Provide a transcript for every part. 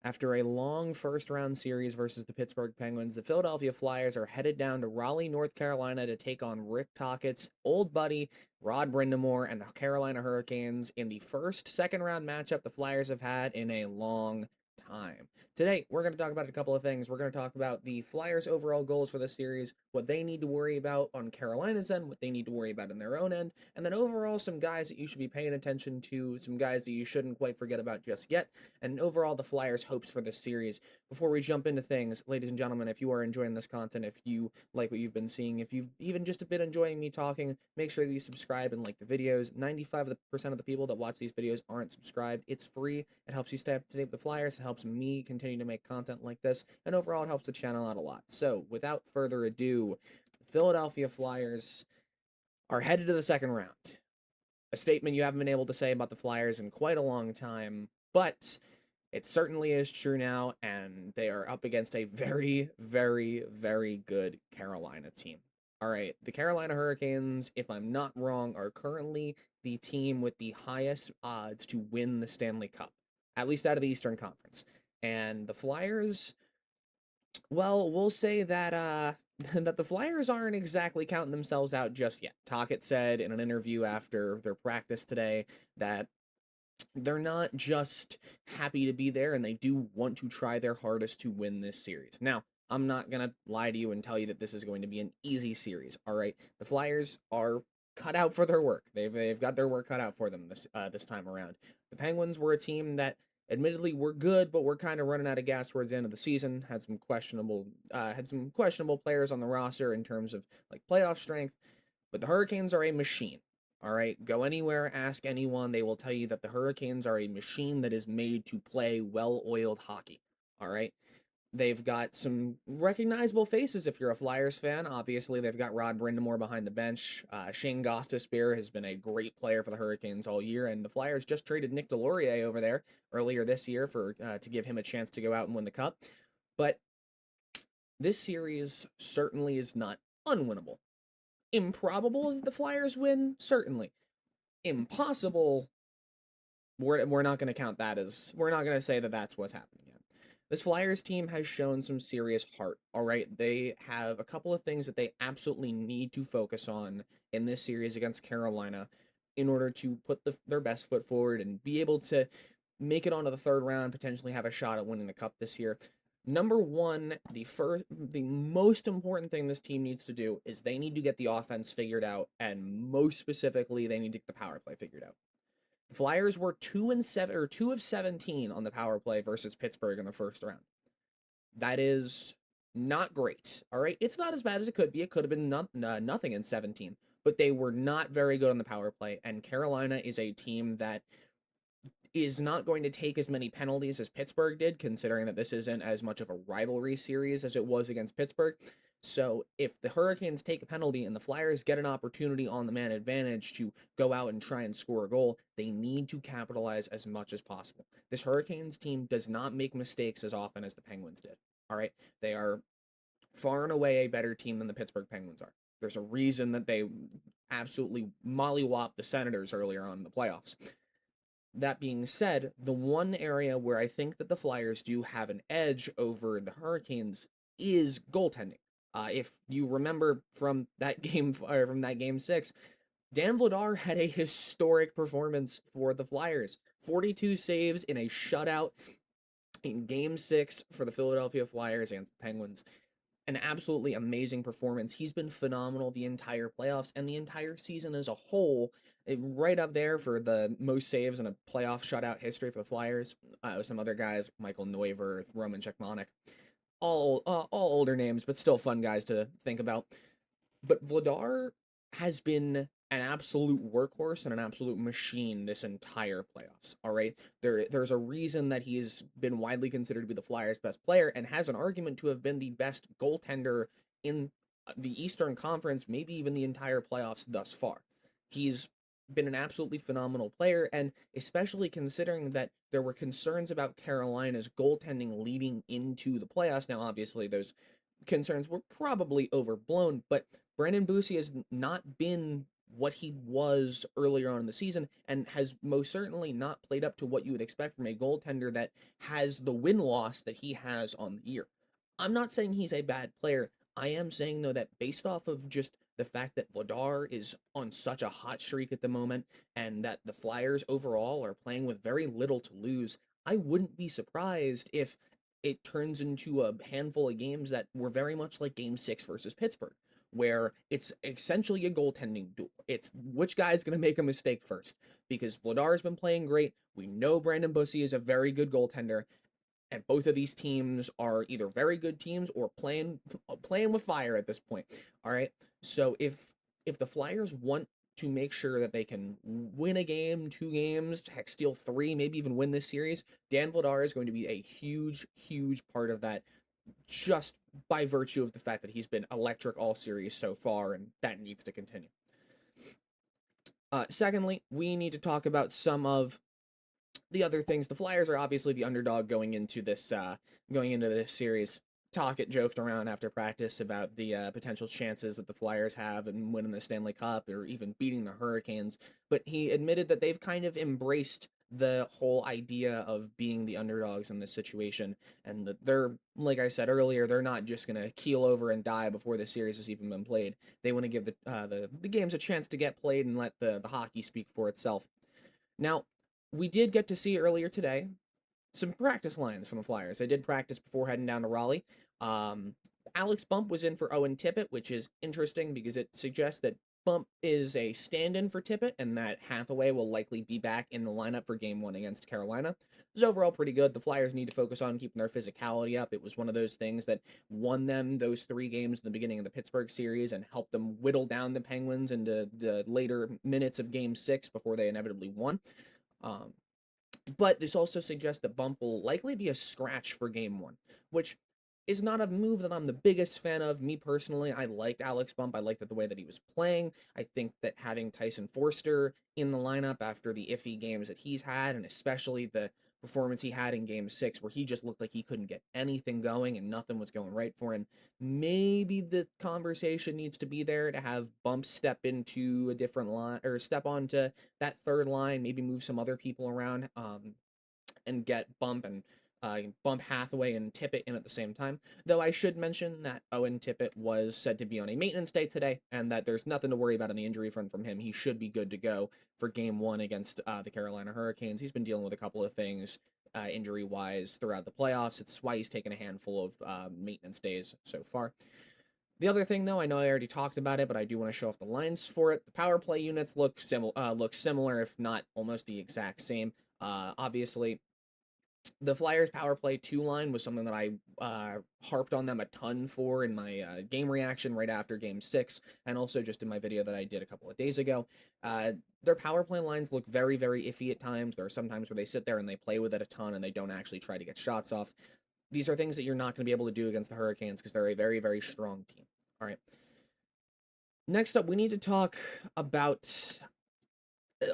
After a long first-round series versus the Pittsburgh Penguins, the Philadelphia Flyers are headed down to Raleigh, North Carolina to take on Rick Tocchett's old buddy, Rod Brind'Amour, and the Carolina Hurricanes in the first second-round matchup the Flyers have had in a long time. Today, we're going to talk about a couple of things. We're going to talk about the Flyers' overall goals for the series, what they need to worry about on Carolina's end, what they need to worry about in their own end, and then overall some guys that you should be paying attention to, some guys that you shouldn't quite forget about just yet, and overall the Flyers' hopes for this series. Before we jump into things, ladies and gentlemen, if you are enjoying this content, if you like what you've been seeing, if you've even just been enjoying me talking, make sure that you subscribe and like the videos. 95% of the people that watch these videos aren't subscribed. It's free. It helps you stay up to date with the Flyers. It helps me continue to make content like this, and overall it helps the channel out a lot. So, without further ado, the Philadelphia Flyers are headed to the second round. A statement you haven't been able to say about the Flyers in quite a long time, but it certainly is true now, and they are up against a very, very, very good Carolina team. All right, the Carolina Hurricanes, if I'm not wrong, are currently the team with the highest odds to win the Stanley Cup, at least out of the Eastern Conference. And the Flyers, well, we'll say that that the Flyers aren't exactly counting themselves out just yet. Tocchett said in an interview after their practice today that they're not just happy to be there, and they do want to try their hardest to win this series. Now, I'm not going to lie to you and tell you that this is going to be an easy series, all right? The Flyers are cut out for their work. They've got their work cut out for them this time around. The Penguins were a team that admittedly were good, but were kind of running out of gas towards the end of the season. Had some questionable players on the roster in terms of like playoff strength, but the Hurricanes are a machine. All right, go anywhere, ask anyone, they will tell you that the Hurricanes are a machine that is made to play well-oiled hockey. All right, they've got some recognizable faces if you're a Flyers fan. Obviously, they've got Rod Brind'Amour behind the bench. Shane Gostisbehere has been a great player for the Hurricanes all year, and the Flyers just traded Nick Deslauriers over there earlier this year for to give him a chance to go out and win the Cup. But this series certainly is not unwinnable. Improbable that the Flyers win? Certainly. Impossible? We're not going to count that as... We're not going to say that that's what's happening yet. This Flyers team has shown some serious heart, all right? They have a couple of things that they absolutely need to focus on in this series against Carolina in order to put their best foot forward and be able to make it onto the third round, potentially have a shot at winning the Cup this year. Number one, the most important thing this team needs to do is they need to get the offense figured out, and most specifically, they need to get the power play figured out. The Flyers were 2 of 17 on the power play versus Pittsburgh in the first round. That is not great. All right, it's not as bad as it could be. It could have been nothing in 17, but they were not very good on the power play. And Carolina is a team that is not going to take as many penalties as Pittsburgh did, considering that this isn't as much of a rivalry series as it was against Pittsburgh. So if the Hurricanes take a penalty and the Flyers get an opportunity on the man advantage to go out and try and score a goal, they need to capitalize as much as possible. This Hurricanes team does not make mistakes as often as the Penguins did. All right, they are far and away a better team than the Pittsburgh Penguins are. There's a reason that they absolutely mollywopped the Senators earlier on in the playoffs. That being said, the one area where I think that the Flyers do have an edge over the Hurricanes is goaltending. If you remember from that game, from that game 6, Dan Vladar had a historic performance for the Flyers. 42 saves in a shutout in game 6 for the Philadelphia Flyers against the Penguins. An absolutely amazing performance. He's been phenomenal the entire playoffs and the entire season as a whole. Right up there for the most saves in a playoff shutout history for the Flyers. Some other guys, Michael Neuvirth, Roman Cechmanek, all older names, but still fun guys to think about. But Vladar has been an absolute workhorse and an absolute machine this entire playoffs. All right, there's a reason that he's been widely considered to be the Flyers' best player and has an argument to have been the best goaltender in the Eastern Conference, maybe even the entire playoffs thus far. He's been an absolutely phenomenal player, and especially considering that there were concerns about Carolina's goaltending leading into the playoffs. Now, obviously, those concerns were probably overblown, but Brandon Bussi has not been what he was earlier on in the season, and has most certainly not played up to what you would expect from a goaltender that has the win-loss that he has on the year. I'm not saying he's a bad player. I am saying, though, that based off of just the fact that Vladar is on such a hot streak at the moment, and that the Flyers overall are playing with very little to lose, I wouldn't be surprised if it turns into a handful of games that were very much like Game 6 versus Pittsburgh, where it's essentially a goaltending duel. It's which guy's going to make a mistake first, because Vladar's been playing great. We know Brandon Bussi is a very good goaltender, and both of these teams are either very good teams or playing with fire at this point. All right, so if the Flyers want to make sure that they can win a game, 2 games, heck, steal 3, maybe even win this series, Dan Vladar is going to be a huge part of that, just by virtue of the fact that he's been electric all series so far, and that needs to continue. Secondly, we need to talk about some of the other things. The Flyers are obviously the underdog going into this series. Tocchett joked around after practice about the potential chances that the Flyers have in winning the Stanley Cup or even beating the Hurricanes, but he admitted that they've kind of embraced the whole idea of being the underdogs in this situation, and that they're, like I said earlier, they're not just going to keel over and die before the series has even been played. They want to give the games a chance to get played and let the hockey speak for itself. Now, we did get to see earlier today some practice lines from the Flyers. They did practice before heading down to Raleigh. Um, Alex Bump was in for Owen Tippett, which is interesting because it suggests that Bump is a stand-in for Tippett and that Hathaway will likely be back in the lineup for Game 1 against Carolina. It was overall pretty good. The Flyers need to focus on keeping their physicality up. It was one of those things that won them those 3 games in the beginning of the Pittsburgh series and helped them whittle down the Penguins into the later minutes of Game 6 before they inevitably won. Um, but this also suggests that Bump will likely be a scratch for Game 1, which is not a move that I'm the biggest fan of. Me personally, I liked Alex Bump. I liked the way that he was playing. I think that having Tyson Forster in the lineup after the iffy games that he's had, and especially the performance he had in Game 6 where he just looked like he couldn't get anything going and nothing was going right for him, maybe the conversation needs to be there to have Bump step into a different line, or step onto that third line, maybe move some other people around, and get Bump Hathaway and Tippett in at the same time. Though I should mention that Owen Tippett was said to be on a maintenance day today, and that there's nothing to worry about on the injury front from him. He should be good to go for Game 1 against the Carolina Hurricanes. He's been dealing with a couple of things injury-wise throughout the playoffs. It's why he's taken a handful of maintenance days so far. The other thing, though, I know I already talked about it, but I do want to show off the lines for it. The power play units look similar, if not almost the exact same. Obviously, the Flyers power play 2 line was something that I harped on them a ton for in my game reaction right after Game 6, and also just in my video that I did a couple of days ago. Their power play lines look very, very iffy at times. There are some times where they sit there and they play with it a ton and they don't actually try to get shots off. These are things that you're not going to be able to do against the Hurricanes because they're a very, very strong team. All right. Next up, we need to talk about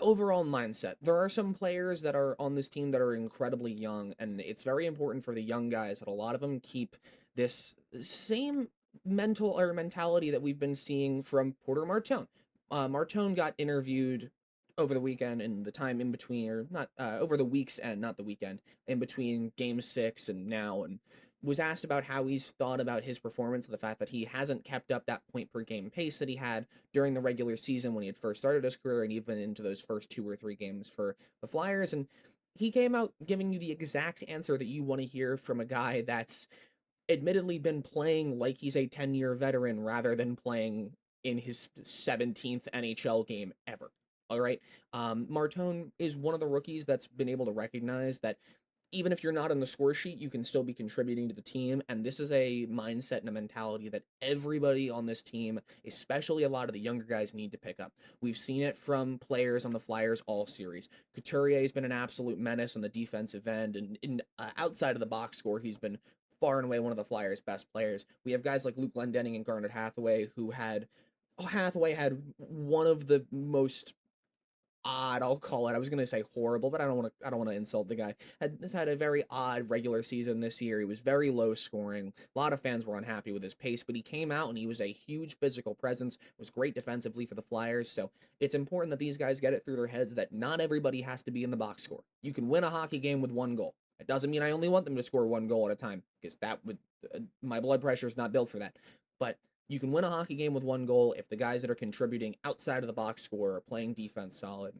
overall mindset. There are some players that are on this team that are incredibly young, and it's very important for the young guys that a lot of them keep this same mentality that we've been seeing from Porter Martone. Martone got interviewed over the weekend and the time in between, or not over the week's end, not the weekend, in between Game 6 and now, and was asked about how he's thought about his performance, the fact that he hasn't kept up that point per game pace that he had during the regular season when he had first started his career, and even into those first 2 or 3 games for the Flyers. And he came out giving you the exact answer that you want to hear from a guy that's admittedly been playing like he's a 10-year veteran rather than playing in his 17th NHL game ever. All right. Martone is one of the rookies that's been able to recognize that even if you're not on the score sheet, you can still be contributing to the team. And this is a mindset and a mentality that everybody on this team, especially a lot of the younger guys, need to pick up. We've seen it from players on the Flyers all series. Couturier has been an absolute menace on the defensive end, and outside of the box score, he's been far and away one of the Flyers' best players. We have guys like Luke Glendening and Garnet Hathaway, Hathaway had one of the most odd, I'll call it. I was gonna say horrible, but I don't want to insult the guy. Has had a very odd regular season this year. He was very low scoring. A lot of fans were unhappy with his pace, but he came out and he was a huge physical presence. Was great defensively for the Flyers. So it's important that these guys get it through their heads that not everybody has to be in the box score. You can win a hockey game with one goal. It doesn't mean I only want them to score one goal at a time, because that would my blood pressure is not built for that. But you can win a hockey game with one goal if the guys that are contributing outside of the box score are playing defense solid.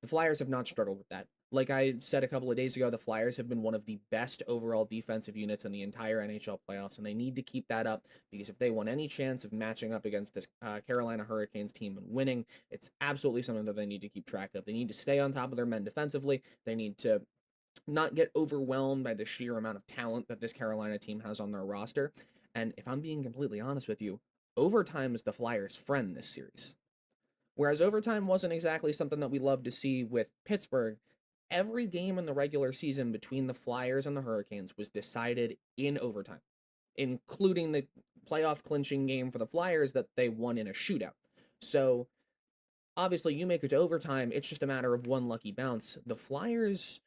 The Flyers have not struggled with that. Like I said a couple of days ago, the Flyers have been one of the best overall defensive units in the entire NHL playoffs, and they need to keep that up, because if they want any chance of matching up against this Carolina Hurricanes team and winning, it's absolutely something that they need to keep track of. They need to stay on top of their men defensively. They need to not get overwhelmed by the sheer amount of talent that this Carolina team has on their roster. And if I'm being completely honest with you, overtime is the Flyers' friend this series. Whereas overtime wasn't exactly something that we loved to see with Pittsburgh, every game in the regular season between the Flyers and the Hurricanes was decided in overtime, including the playoff clinching game for the Flyers that they won in a shootout. So obviously, you make it to overtime, it's just a matter of one lucky bounce. The Flyers,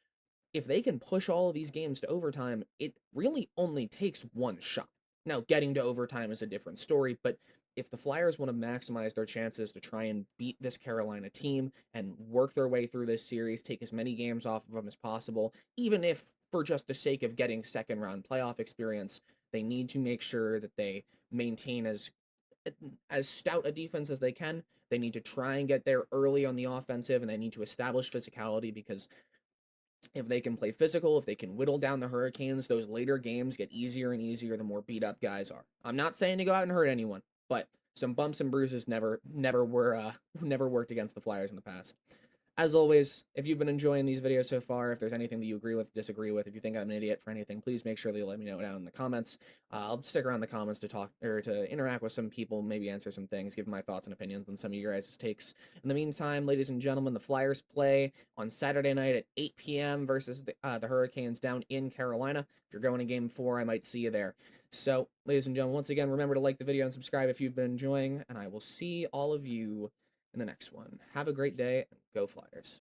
if they can push all of these games to overtime, it really only takes one shot. Now, getting to overtime is a different story, but if the Flyers want to maximize their chances to try and beat this Carolina team and work their way through this series, take as many games off of them as possible, even if for just the sake of getting second round playoff experience, they need to make sure that they maintain as stout a defense as they can. They need to try and get there early on the offensive, and they need to establish physicality, because if they can play physical, if they can whittle down the Hurricanes, those later games get easier and easier the more beat up guys are. I'm not saying to go out and hurt anyone, but some bumps and bruises never worked against the Flyers in the past. As always, if you've been enjoying these videos so far, if there's anything that you agree with, disagree with, if you think I'm an idiot for anything, please make sure that you let me know down in the comments. I'll stick around the comments to talk or to interact with some people, maybe answer some things, give my thoughts and opinions on some of your guys' takes. In the meantime, ladies and gentlemen, the Flyers play on Saturday night at 8 p.m. versus the Hurricanes down in Carolina. If you're going to Game 4, I might see you there. So, ladies and gentlemen, once again, remember to like the video and subscribe if you've been enjoying, and I will see all of you in the next one. Have a great day, and go Flyers.